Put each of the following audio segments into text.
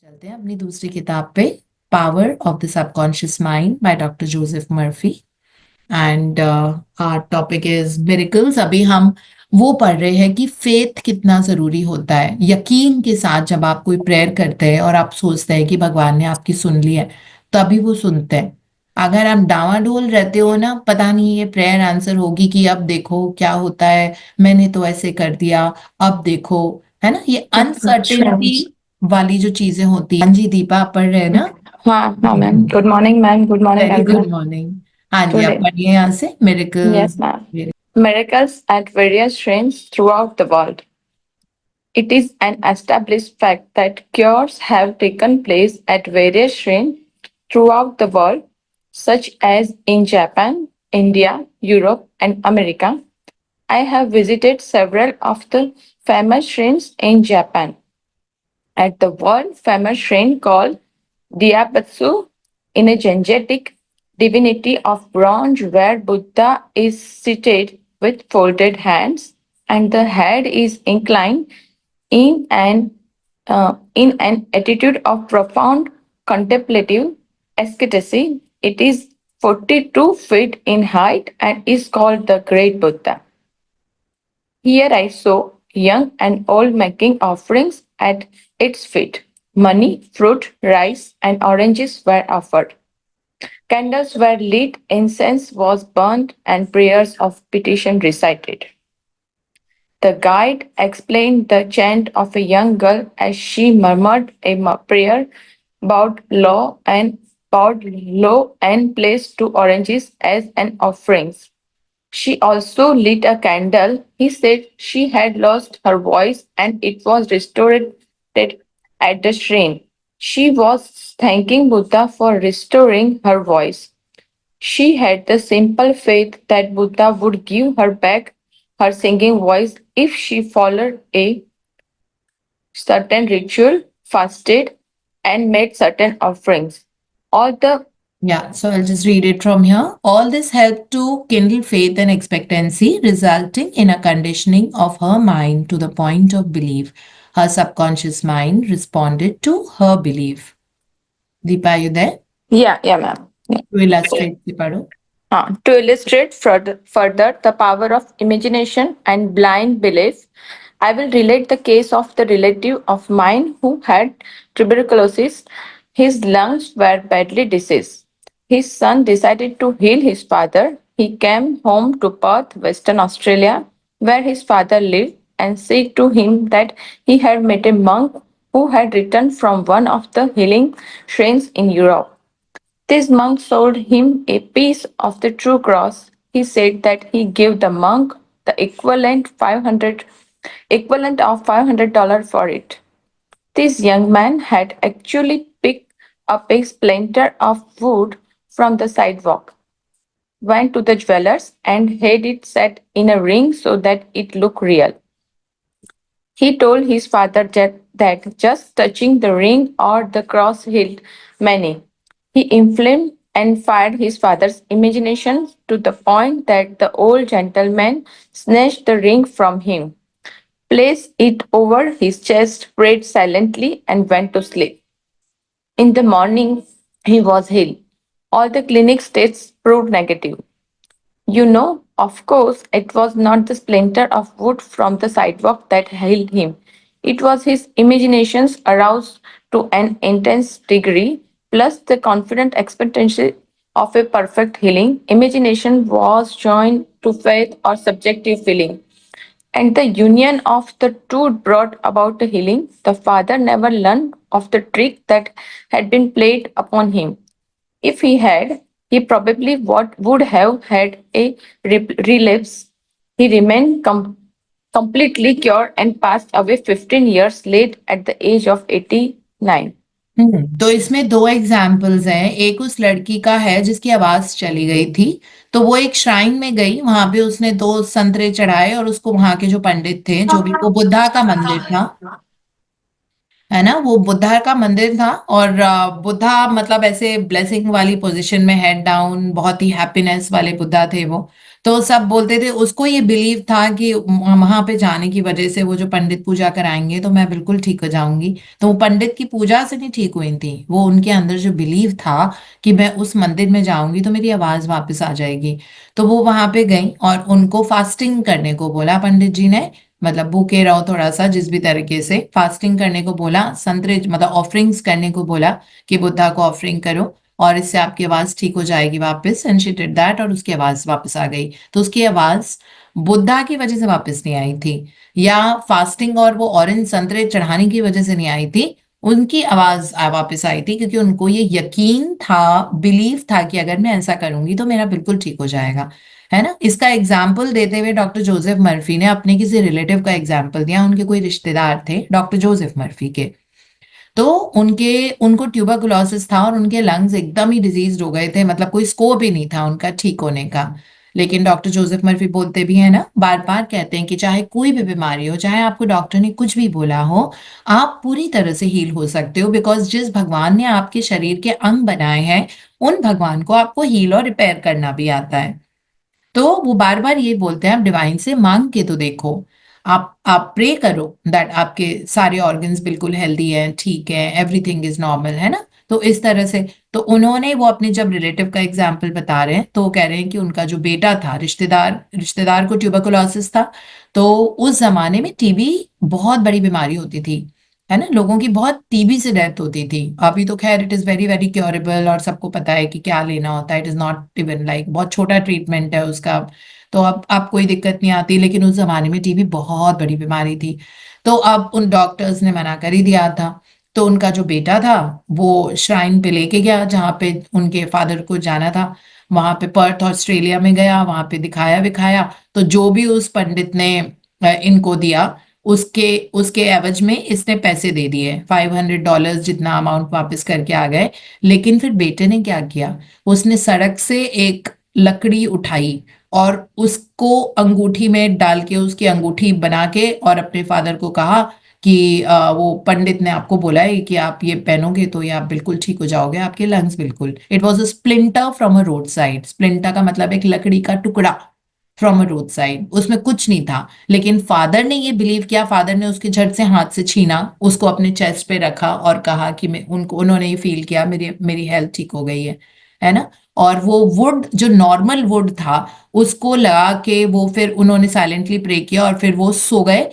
चलते हैं अपनी दूसरी किताब पे, power of the subconscious mind by doctor Joseph Murphy. And our topic is miracles. अभी हम वो पढ़ रहे हैं कि फेथ कितना जरूरी होता है। यकीन के साथ जब आप कोई प्रेयर करते हैं और आप सोचते हैं कि भगवान ने आपकी सुन ली है, तभी वो सुनते हैं। अगर आप डावाडोल रहते हो ना, पता नहीं ये प्रेयर आंसर होगी कि अब देखो क्या होता है, मैंने तो ऐसे कर दिया, अब देखो, है ना, ये अच्छा। अनसर्टेनिटी वाली जो चीजें होती है। हाँ जी दीपा, आप पढ़ रहे हैं ना? हाँ हाँ ma'am, good morning ma'am, good morning very good everyone. Morning. हाँ जी, आप टुडे, पढ़िए यहाँ से yes miracles. ma'am, miracles at various shrines throughout the world. It is an established fact that cures have taken place at various shrines throughout the world, such as in Japan, India, Europe, and America. I have visited several of the famous shrines in Japan. At the world famous shrine called Diabatsu, in a Gangetic divinity of bronze where Buddha is seated with folded hands and the head is inclined in an attitude of profound contemplative ecstasy. It is 42 feet in height and is called the Great Buddha. Here I saw young and old making offerings at its feet. Money, fruit, rice, and oranges were offered. Candles were lit, incense was burnt, and prayers of petition recited. The guide explained the chant of a young girl as she murmured a prayer, bowed low and placed two oranges as an offerings. She also lit a candle. He said she had lost her voice and it was restored at the shrine. She was thanking Buddha for restoring her voice. She had the simple faith that Buddha would give her back her singing voice if she followed a certain ritual, fasted, and made certain offerings. All the Yeah, so I'll just read it from here. All this helped to kindle faith and expectancy, resulting in a conditioning of her mind to the point of belief. Her subconscious mind responded to her belief. Deepa, are you there? yeah, ma'am. To illustrate, Deepa. To illustrate further the power of imagination and blind belief, I will relate the case of the relative of mine who had tuberculosis. His lungs were badly diseased. His son decided to heal his father. He came home to Perth, Western Australia, where his father lived, and said to him that he had met a monk who had returned from one of the healing shrines in Europe. This monk sold him a piece of the true cross. He said that he gave the monk the equivalent of $500 for it. This young man had actually picked up a splinter of wood from the sidewalk, went to the jeweler's and had it set in a ring so that it looked real. He told his father that just touching the ring or the cross healed many. He inflamed and fired his father's imagination to the point that the old gentleman snatched the ring from him, placed it over his chest, prayed silently, and went to sleep. In the morning, he was healed. All the clinic tests proved negative. Of course, it was not the splinter of wood from the sidewalk that held him. It was his imaginations aroused to an intense degree, plus the confident expectancy of a perfect healing. Imagination was joined to faith or subjective feeling. And the union of the two brought about the healing. The father never learned of the trick that had been played upon him. If he had, he probably would have had a relapse. He remained completely cured and passed away 15 years late at the age of 89. तो इसमें दो examples हैं। एक उस लड़की का है जिसकी आवाज चली गई थी, तो वो एक श्राइन में गई, वहां पे उसने दो संतरे चढ़ाए और उसको वहां के जो पंडित थे, जो भी, वो बुद्धा का मंदिर था, है ना, वो बुद्धा का मंदिर था, और बुद्धा मतलब ऐसे ब्लेसिंग वाली पोजीशन में, हेड डाउन, बहुत ही हैप्पीनेस वाले बुद्धा थे वो। तो सब बोलते थे, उसको ये बिलीव था कि वहां पे जाने की वजह से वो जो पंडित पूजा कराएंगे तो मैं बिल्कुल ठीक हो जाऊंगी। तो वो पंडित की पूजा से नहीं ठीक हुई थी, वो उनके अंदर जो बिलीव था कि मैं उस मंदिर में जाऊंगी तो मेरी आवाज वापस आ जाएगी। तो वो वहां पे गई और उनको फास्टिंग करने को बोला पंडित जी ने, मतलब भूखे रहो थोड़ा सा, जिस भी तरीके से फास्टिंग करने को बोला, संतरे मतलब ऑफरिंग्स करने को बोला कि बुद्धा को ऑफरिंग करो और इससे आपकी आवाज ठीक हो जाएगी वापस। एंड शी डिड दैट, और उसकी आवाज वापस आ गई। तो उसकी आवाज बुद्धा की वजह से वापस नहीं आई थी, या फास्टिंग और वो ऑरेंज संतरे चढ़ाने की वजह से नहीं आई थी। उनकी आवाज वापस आई थी क्योंकि उनको ये यकीन था, बिलीव था कि अगर मैं ऐसा करूंगी तो मेरा बिल्कुल ठीक हो जाएगा। है ना, इसका एग्जाम्पल देते हुए डॉक्टर जोसेफ मर्फी ने अपने किसी रिलेटिव का एग्जाम्पल दिया। उनके कोई रिश्तेदार थे डॉक्टर जोसेफ मर्फी के, तो उनके उनको ट्यूबरकुलोसिस था और उनके लंग्स एकदम ही डिजीज हो गए थे, मतलब कोई स्कोप ही नहीं था उनका ठीक होने का। लेकिन डॉक्टर जोसेफ मर्फी बोलते भी है ना, बार बार कहते हैं कि चाहे कोई भी बीमारी हो, चाहे आपको डॉक्टर ने कुछ भी बोला हो, आप पूरी तरह से हील हो सकते हो, बिकॉज जिस भगवान ने आपके शरीर के अंग बनाए हैं, उन भगवान को आपको हील और रिपेयर करना भी आता है। तो वो बार बार ये बोलते हैं, आप डिवाइन से मांग के तो देखो, आप प्रे करो दैट आपके सारे ऑर्गन्स बिल्कुल हेल्दी हैं, ठीक है, एवरीथिंग इज नॉर्मल, है ना। तो इस तरह से, तो उन्होंने वो अपने जब रिलेटिव का एग्जाम्पल बता रहे हैं तो वो कह रहे हैं कि उनका जो बेटा था, रिश्तेदार रिश्तेदार को ट्यूबरकुलोसिस था। तो उस जमाने में टीबी बहुत बड़ी बीमारी होती थी, है ना, लोगों की बहुत टीबी से डेथ होती थी। अभी तो खैर it is very very curable और सबको पता है कि क्या लेना होता है, it is not even like, बहुत छोटा ट्रीटमेंट है उसका। तो अब कोई दिक्कत नहीं आती, लेकिन उस जमाने में टीबी बहुत बड़ी बीमारी थी। तो अब उन डॉक्टर्स ने मना कर ही दिया था। तो उनका जो बेटा था वो श्राइन पे लेके गया जहाँ पे उनके फादर को जाना था, वहां पे पर्थ ऑस्ट्रेलिया में गया, वहां पे दिखाया विखाया। तो जो भी उस पंडित ने इनको दिया, उसके उसके एवज में इसने पैसे दे दिए, $500 जितना अमाउंट वापस करके आ गए। लेकिन फिर बेटे ने क्या किया, उसने सड़क से एक लकड़ी उठाई और उसको अंगूठी में डाल के, उसकी अंगूठी बना के, और अपने फादर को कहा कि वो पंडित ने आपको बोला है कि आप ये पहनोगे तो ये आप बिल्कुल ठीक हो जाओगे, आपके लंग्स बिल्कुल। It was a splinter from a road side, splinter का मतलब एक लकड़ी का टुकड़ा, फ्रॉम अ रोड साइड, उसमें कुछ नहीं था। लेकिन फादर ने ये बिलीव किया, फादर ने उसके झट से हाथ से छीना, उसको अपने चेस्ट पे रखा और कहा कि मैं उनको, उन्होंने ये फील किया मेरी मेरी हेल्थ ठीक हो गई है ना। और वो वुड जो नॉर्मल वुड था उसको लगा के वो फिर उन्होंने साइलेंटली प्रे किया और फिर वो सो गए।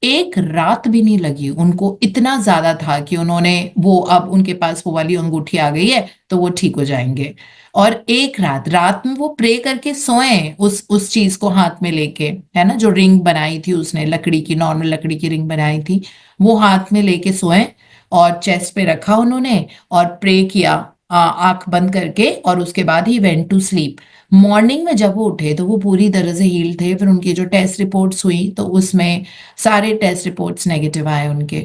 एक रात भी नहीं लगी उनको, इतना ज्यादा था कि उन्होंने, वो अब उनके पास वो वाली अंगूठी आ गई है तो वो ठीक हो जाएंगे। और एक रात रात में वो प्रे करके सोए, उस चीज को हाथ में लेके, है ना, जो रिंग बनाई थी उसने, लकड़ी की, नॉर्मल लकड़ी की रिंग बनाई थी, वो हाथ में लेके सोए और चेस्ट पे रखा उन्होंने और प्रे किया, आंख बंद करके, और उसके बाद ही वेंट टू स्लीप। मॉर्निंग में जब वो उठे तो वो पूरी तरह से हील थे। फिर उनकी जो टेस्ट रिपोर्ट्स हुई तो उसमें सारे टेस्ट रिपोर्ट्स नेगेटिव आए उनके।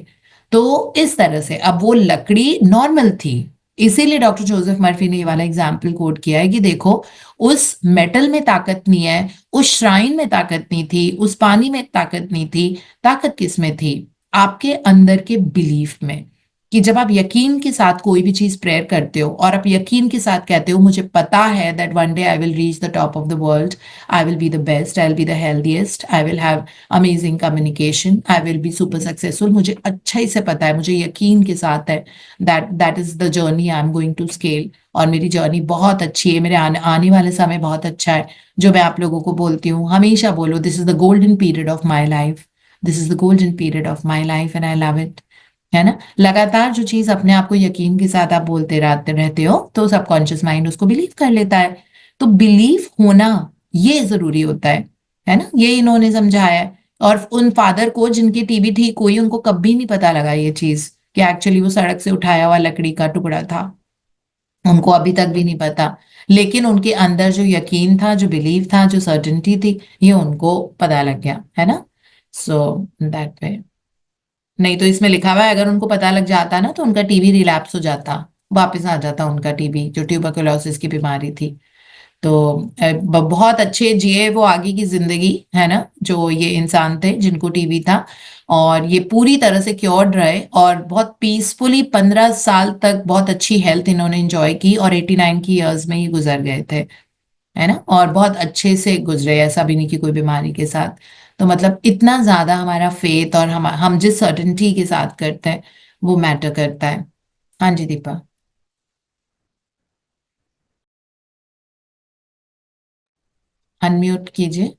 तो इस तरह से अब वो लकड़ी नॉर्मल थी। इसीलिए डॉक्टर जोसेफ मर्फी ने ये वाला एग्जाम्पल कोट किया है कि देखो, उस मेटल में ताकत नहीं है, उस श्राइन में ताकत नहीं थी, उस पानी में ताकत नहीं थी, ताकत किस में थी, आपके अंदर के बिलीफ में। कि जब आप यकीन के साथ कोई भी चीज प्रेयर करते हो और आप यकीन के साथ कहते हो मुझे पता है that one day I will reach the top of the world, I will be the best, I will be the healthiest, I will have amazing communication, I will be super successful, मुझे अच्छा ही से पता है, मुझे यकीन के साथ है that that is the journey I am going to scale, और मेरी जर्नी बहुत अच्छी है, मेरे आने वाले समय बहुत अच्छा है। जो मैं आप लोगों को बोलती हूँ, हमेशा बोलो, this is the golden period of my life, this is the golden period of my life and I love it. है ना, लगातार जो चीज अपने आप को यकीन के साथ आप बोलते रहते रहते हो तो सबकॉन्शियस माइंड उसको बिलीव कर लेता है। तो बिलीव होना ये जरूरी होता है ना, ये इन्होंने समझाया है। और उन फादर को जिनकी टीबी ठीक हुई, उनको कभी नहीं पता लगा ये चीज कि एक्चुअली वो सड़क से उठाया हुआ लकड़ी का टुकड़ा था, उनको अभी तक भी नहीं पता। लेकिन उनके अंदर जो यकीन था, जो बिलीव था, जो सर्टेनिटी थी, ये उनको पता लग गया, है ना। So that way. नहीं तो इसमें लिखा हुआ है अगर उनको पता लग जाता ना तो उनका टीबी रिलैप्स हो जाता, वापस आ जाता उनका टीबी, जो ट्यूबरकुलोसिस की बीमारी थी। तो बहुत अच्छे जिए वो आगे की जिंदगी, है ना, जो ये इंसान थे जिनको टीबी था। और ये पूरी तरह से क्योर्ड रहे और बहुत पीसफुली 15 साल तक बहुत अच्छी हेल्थ इन्होंने एंजॉय की और 89 की ईयर्स में ही गुजर गए थे, है ना। और बहुत अच्छे से गुजरे, ऐसा भी नहीं कि कोई बीमारी के साथ। तो मतलब इतना ज्यादा हमारा फेथ और हम जिस सर्टेनिटी के साथ करते हैं वो मैटर करता है। हाँ जी दीपा। अनम्यूट कीजिए।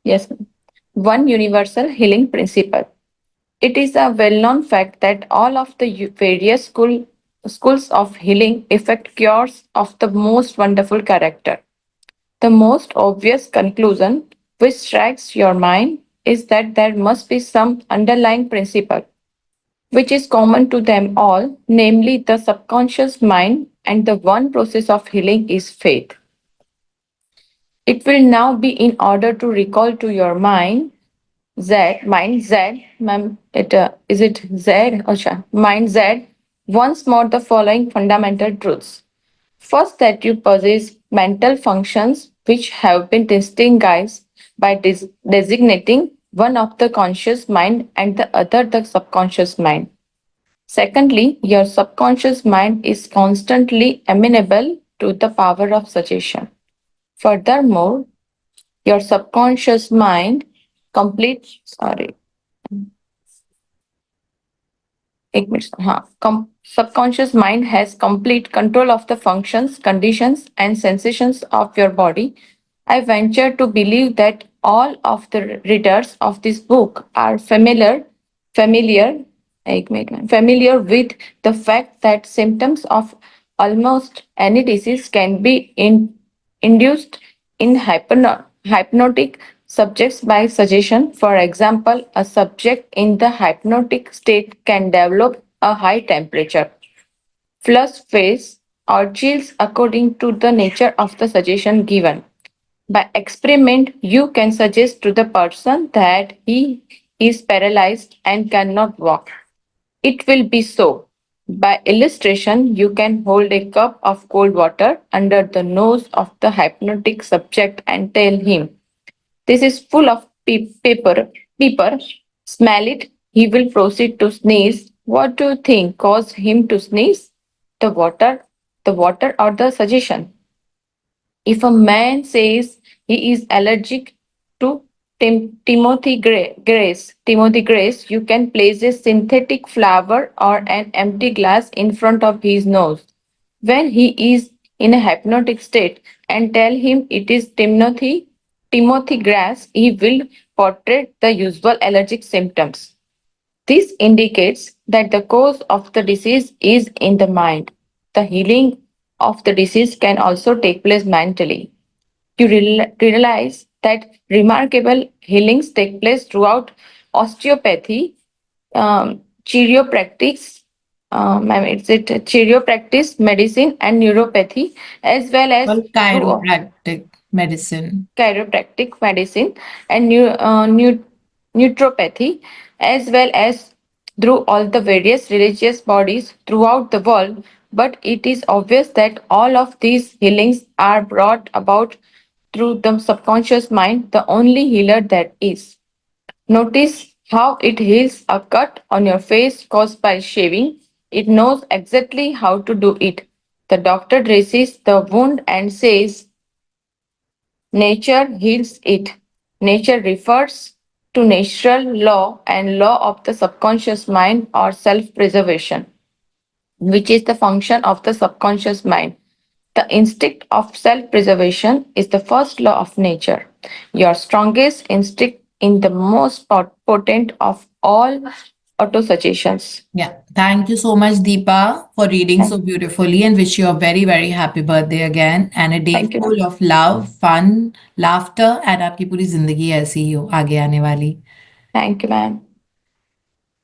Yes, ma'am. One universal healing principle. It is a well-known fact that all of the various schools of healing effect cures of the most wonderful character. The most obvious conclusion which strikes your mind is that there must be some underlying principle which is common to them all, namely the subconscious mind, and the one process of healing is faith. It will now be in order to recall to your mind Z, ma'am, is it Z? Acha, mind Z, once more the following fundamental truths. First, that you possess mental functions which have been distinguished by designating one of the conscious mind and the other the subconscious mind. Secondly, your subconscious mind is constantly amenable to the power of suggestion. Furthermore, your subconscious mind complete sorry एक minute हाँ subconscious mind has complete control of the functions, conditions, and sensations of your body. I venture to believe that all of the readers of this book are familiar एक minute में, familiar with the fact that symptoms of almost any disease can be induced in hypnotic subjects by suggestion. For example, a subject in the hypnotic state can develop a high temperature, flush face, or chills according to the nature of the suggestion given. By experiment, you can suggest to the person that he is paralyzed and cannot walk. It will be so. By illustration, you can hold a cup of cold water under the nose of the hypnotic subject and tell him, "This is full of paper. Smell it." He will proceed to sneeze. What do you think caused him to sneeze? The water, the water or the suggestion? If a man says he is allergic to Timothy Grace, you can place a synthetic flower or an empty glass in front of his nose when he is in a hypnotic state and tell him it is Timothy grass, he will portray the usual allergic symptoms. This indicates that the cause of the disease is in the mind. The healing of the disease can also take place mentally. You realize that remarkable healings take place throughout osteopathy, chiropractics, chiropractic medicine, and neuropathy, as well as Well, through chiropractic medicine. chiropractic medicine and neuropathy, as well as through all the various religious bodies throughout the world. But it is obvious that all of these healings are brought about through the subconscious mind, the only healer that is. Notice how it heals a cut on your face caused by shaving. It knows exactly how to do it. The doctor dresses the wound and says, "Nature heals it." Nature refers to natural law and law of the subconscious mind or self preservation, which is the function of the subconscious mind. The instinct of self preservation is the first law of nature, your strongest instinct in the most potent of all autosuggestions. Yeah. Thank you so much, Deepa, for reading so Thank beautifully and wish you a very, very happy birthday again and a day thank you, full ma'am. of love, fun, laughter and आपकी पूरी जिंदगी ऐसी ही हो आगे आने वाली। Thank you, ma'am.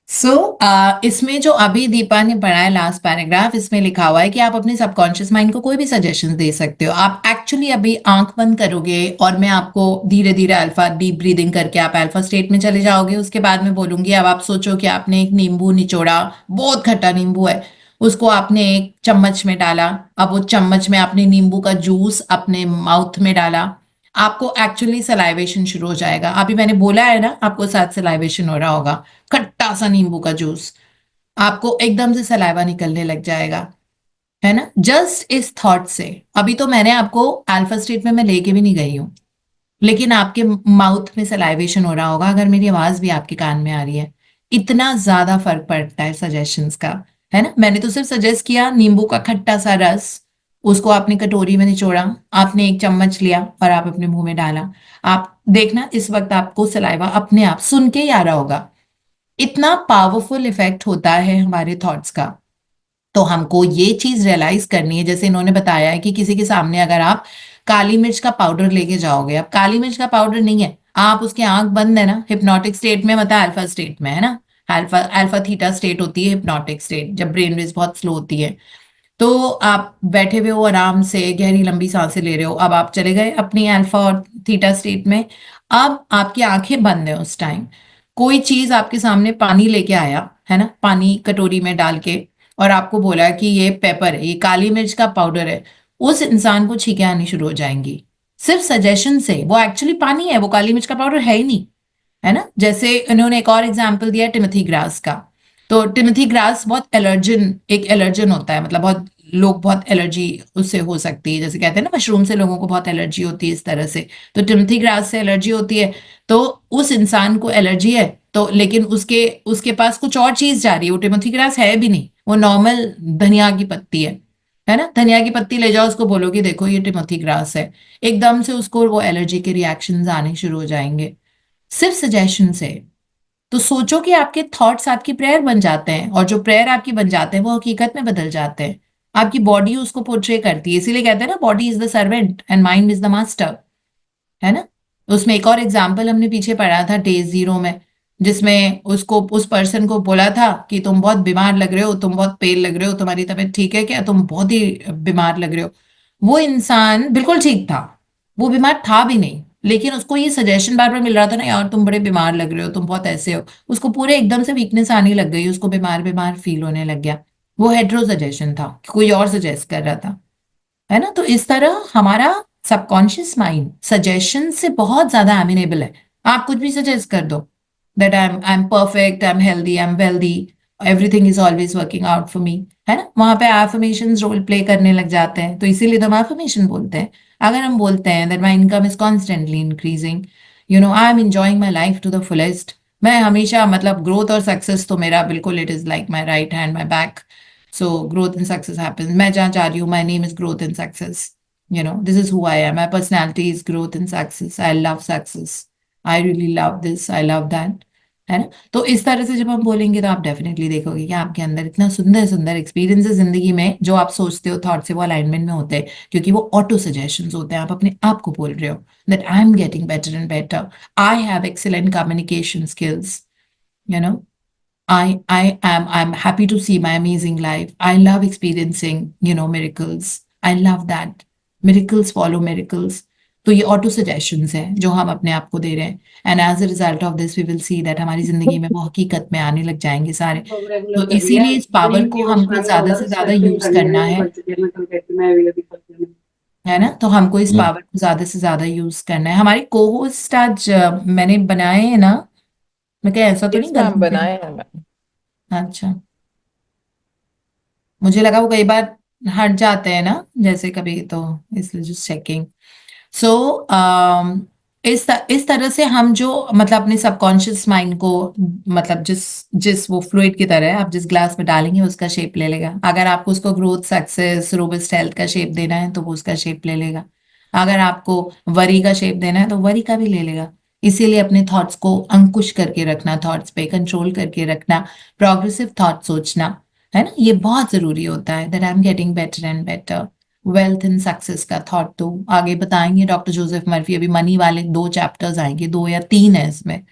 सो इसमें जो अभी दीपा ने पढ़ा है लास्ट पैराग्राफ, इसमें लिखा हुआ है कि आप अपने सबकॉन्शियस माइंड को कोई भी सजेशन दे सकते हो। आप एक्चुअली अभी आंख बंद करोगे और मैं आपको धीरे धीरे अल्फा डीप ब्रीदिंग करके आप अल्फा स्टेट में चले जाओगे। उसके बाद में बोलूंगी अब आप सोचो कि आपने एक नींबू निचोड़ा, बहुत खट्टा नींबू है, उसको आपने एक चम्मच में डाला। अब वो चम्मच में आपने नींबू का जूस अपने माउथ में डाला। आपको एक्चुअली सलाइवेशन शुरू हो जाएगा। अभी मैंने बोला है ना, आपको साथ सलाइवेशन हो रहा होगा, खट्टा सा नींबू का जूस, आपको एकदम से सलाइवा निकलने लग जाएगा, है ना, जस्ट इस थॉट से। अभी तो मैंने आपको अल्फा स्टेट में मैं लेके भी नहीं गई हूँ, लेकिन आपके माउथ में सलाइवेशन हो रहा होगा अगर मेरी आवाज भी आपके कान में आ रही है। इतना ज्यादा फर्क पड़ता है सजेशंस का, है ना। मैंने तो सिर्फ सजेस्ट किया नींबू का खट्टा सा रस, उसको आपने कटोरी में निचोड़ा, आपने एक चम्मच लिया और आप अपने मुंह में डाला। आप देखना इस वक्त आपको सलाइवा अपने आप सुन के ही आ रहा होगा। इतना पावरफुल इफेक्ट होता है हमारे थॉट्स का। तो हमको ये चीज रियलाइज करनी है, जैसे इन्होंने बताया है कि किसी के सामने अगर आप काली मिर्च का पाउडर लेके जाओगे, अब काली मिर्च का पाउडर नहीं है, आप उसकी आंख बंद है ना, हिप्नोटिक स्टेट में, मतलब अल्फा स्टेट में, है ना। अल्फा अल्फा थीटा स्टेट होती है हिप्नोटिक स्टेट, जब ब्रेन वेव्स बहुत स्लो होती है। तो आप बैठे हुए हो आराम से, गहरी लंबी सांसें ले रहे हो, अब आप चले गए अपनी अल्फा और थीटा स्टेट में। अब आपकी आंखें बंद है उस टाइम, कोई चीज आपके सामने पानी लेके आया, है ना, पानी कटोरी में डाल के, और आपको बोला कि ये पेपर है, ये काली मिर्च का पाउडर है, उस इंसान को छींकें आनी शुरू हो जाएंगी सिर्फ सजेशन से। वो एक्चुअली पानी है, वो काली मिर्च का पाउडर है ही नहीं, है ना। जैसे इन्होंने एक और एग्जाम्पल दिया टिमथी ग्रास का। तो टिमथी ग्रास बहुत एलर्जन, एक एलर्जन होता है, मतलब बहुत लोग बहुत एलर्जी उससे हो सकती है, जैसे कहते हैं ना मशरूम से लोगों को बहुत एलर्जी होती है, इस तरह से। तो टिमथी ग्रास से एलर्जी होती है, तो उस इंसान को एलर्जी है, तो लेकिन उसके उसके पास कुछ और चीज जा रही है, वो टिमथी ग्रास है भी नहीं, वो नॉर्मल धनिया की पत्ती है ना। धनिया की पत्ती ले जाओ, उसको बोलो कि देखो ये टिमोथी ग्रास है, एकदम से उसको वो एलर्जी के रिएक्शंस आने शुरू हो जाएंगे सिर्फ सजेशन से। तो सोचो कि आपके थॉट्स आपकी प्रेयर बन जाते हैं, और जो प्रेयर आपकी बन जाते हैं वो हकीकत में बदल जाते हैं। आपकी बॉडी उसको पोर्ट्रे करती है, इसीलिए कहते हैं ना body is the servant and mind is the master, है ना। उसमें एक और एग्जाम्पल हमने पीछे पढ़ा था डे जीरो में, जिसमें उसको उस पर्सन को बोला था कि तुम बहुत बीमार लग रहे हो, तुम बहुत पेल लग रहे हो, तुम्हारी तबीयत ठीक है क्या, तुम बहुत ही बीमार लग रहे हो। वो इंसान बिल्कुल ठीक था, वो बीमार था भी नहीं, लेकिन उसको ये सजेशन बार बार मिल रहा था ना, यार तुम बड़े बीमार लग रहे हो, तुम बहुत ऐसे हो। उसको पूरे एकदम से वीकनेस आने लग गई, उसको बीमार बीमार फील होने लग गया। वो हेड्रो सजेशन था, कोई और सजेस्ट कर रहा था, है ना। तो इस तरह हमारा सबकॉन्शियस माइंड सजेशन से बहुत ज्यादा एमिनेबल है। आप कुछ भी सजेस्ट कर दो, that I am perfect, I am healthy, I am wealthy, everything is always working out for me, है ना। वहां पे एफर्मेशन रोल प्ले करने लग जाते हैं, तो इसीलिए तो हम एफर्मेशन बोलते हैं। अगर हम बोलते हैं that my income is constantly increasing, I am enjoying my life to the fullest, मैं हमेशा, मतलब ग्रोथ और सक्सेस तो मेरा बिल्कुल, it is like my right hand, my back. So growth and success happens. मैं जहाँ जा रही हूँ, my name is growth and success. This is who I am. My personality is growth and success. I love success. I really love this. I love that. है ना। तो इस तरह से जब हम बोलेंगे तो आप डेफिनेटली देखोगे कि आपके अंदर इतना सुंदर सुंदर एक्सपीरियंसेस जिंदगी में, जो आप सोचते हो थॉट से, वो अलाइनमेंट में होते हैं, क्योंकि वो ऑटो सजेशंस होते हैं। आप अपने आप को बोल रहे हो that I am getting better and better, I have excellent communication skills, you know I'm happy to see my amazing life. I love experiencing, miracles. I love that. Miracles follow miracles. तो ये auto suggestions हैं जो हम अपने आप को दे रहे हैं, and as a result of this we will see that हमारी जिंदगी में वो हकीकत में आने लग जाएंगे सारे। जॉब रेगुलर तो कर रही है। इसीलिए इस पावर ड्रीम को की उस हमको मैम ने ज्यादा बोला से था ज्यादा सेलेक्शन यूज कर लिया, करना मैं है कर चुकी है। मैं कल कहती मैं अभी अभी करती हूँ। है ना। तो हमको इस हम्म, पावर को ज्यादा से ज्यादा यूज करना है। हमारे को होस्ट आज मैंने बनाए हैं ना, मैं क्या ऐसा तो यस नहीं मैम, गलती से? बनाए हैं मैम। अच्छा, मुझे लगा वो कई बार हट जाते हैं ना, जैसे कभी, तो इसलिए जस्ट चेकिंग। सो इस तरह से हम जो, मतलब अपने सबकॉन्शियस माइंड को, मतलब जिस जिस वो फ्लूइड की तरह है, आप जिस ग्लास में डालेंगे उसका शेप ले लेगा। अगर आपको उसको ग्रोथ, सक्सेस, रोबस्ट हेल्थ का शेप देना है तो वो उसका शेप ले लेगा। अगर आपको वरी का शेप देना है तो वरी का भी ले लेगा। इसीलिए अपने थॉट्स को अंकुश करके रखना, थॉट्स पे कंट्रोल करके रखना, प्रोग्रेसिव थॉट सोचना, है ना, ये बहुत जरूरी होता है। That I am getting better and better. Wealth and success का थॉट तो आगे बताएंगे डॉक्टर जोसेफ मर्फी। अभी मनी वाले 2 चैप्टर्स आएंगे, 2 या 3 है इसमें।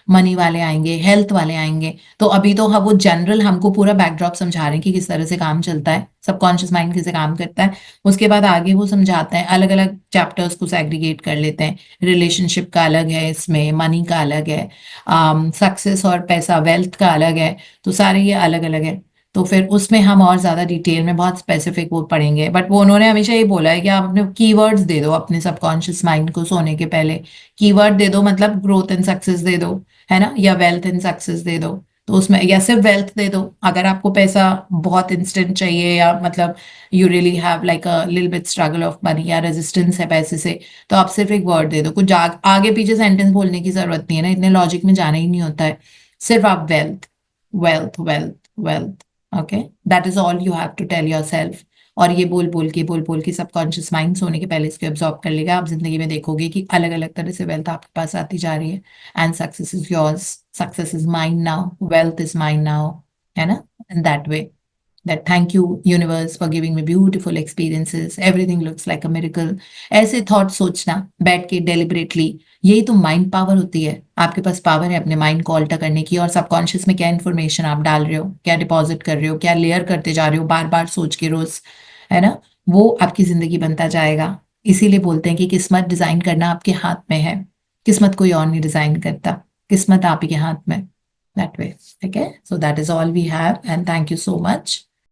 मनी वाले आएंगे, हेल्थ वाले आएंगे। तो अभी तो हम वो जनरल हमको पूरा बैकड्रॉप समझा रहे हैं कि किस तरह से काम चलता है, सबकॉन्शियस माइंड कैसे काम करता है। उसके बाद आगे वो समझाते हैं, अलग अलग चैप्टर्स को सेग्रीगेट कर लेते हैं। रिलेशनशिप का अलग है इसमें, मनी का अलग है, सक्सेस और पैसा, वेल्थ का अलग है। तो सारे ये अलग अलग है। तो फिर उसमें हम और ज्यादा डिटेल में बहुत स्पेसिफिक वो पढ़ेंगे, बट वो उन्होंने हमेशा ये बोला है कि आप अपने कीवर्ड्स दे दो अपने सबकॉन्शियस माइंड को सोने के पहले। कीवर्ड दे दो, मतलब ग्रोथ एंड सक्सेस दे दो, है ना, या वेल्थ एंड सक्सेस दे दो। तो उसमें या सिर्फ वेल्थ दे दो, अगर आपको पैसा बहुत इंस्टेंट चाहिए, या मतलब you really have like a little bit struggle of money, या रेजिस्टेंस है पैसे से, तो आप सिर्फ एक वर्ड दे दो। कुछ आगे पीछे सेंटेंस बोलने की जरूरत नहीं है ना, इतने लॉजिक में जाना ही नहीं होता है। सिर्फ आप wealth, wealth, wealth, wealth, okay, that is all you have to tell yourself. और ये बोल बोल के सबकॉन्शियस माइंड सोने के पहले इसको एब्जॉर्ब कर लेगा। आप जिंदगी में देखोगे कि अलग अलग तरह से वेल्थ आपके पास आती जा रही है, and success is yours, success is mine now, wealth is mine now, है ना, in that way. That thank you universe for giving me beautiful experiences, everything looks like a miracle। ऐसे थॉट सोचना बैठ के डेलिबरेटली, यही तो mind power होती है। आपके पास पावर है अपने माइंड को ऑल्टर करने की, और सबकॉन्शियस में क्या इन्फॉर्मेशन आप डाल रहे हो, क्या डिपॉजिट कर रहे हो, क्या लेयर करते जा रहे हो बार बार सोच के रोज, है ना, वो आपकी जिंदगी बनता जाएगा। इसीलिए बोलते हैं कि किस्मत डिजाइन करना आपके हाथ में है, किस्मत कोई और नहीं डिजाइन करता, किस्मत आप ही के हाथ में, दैट वे। ठीक है, so that is all we have, and thank you so much.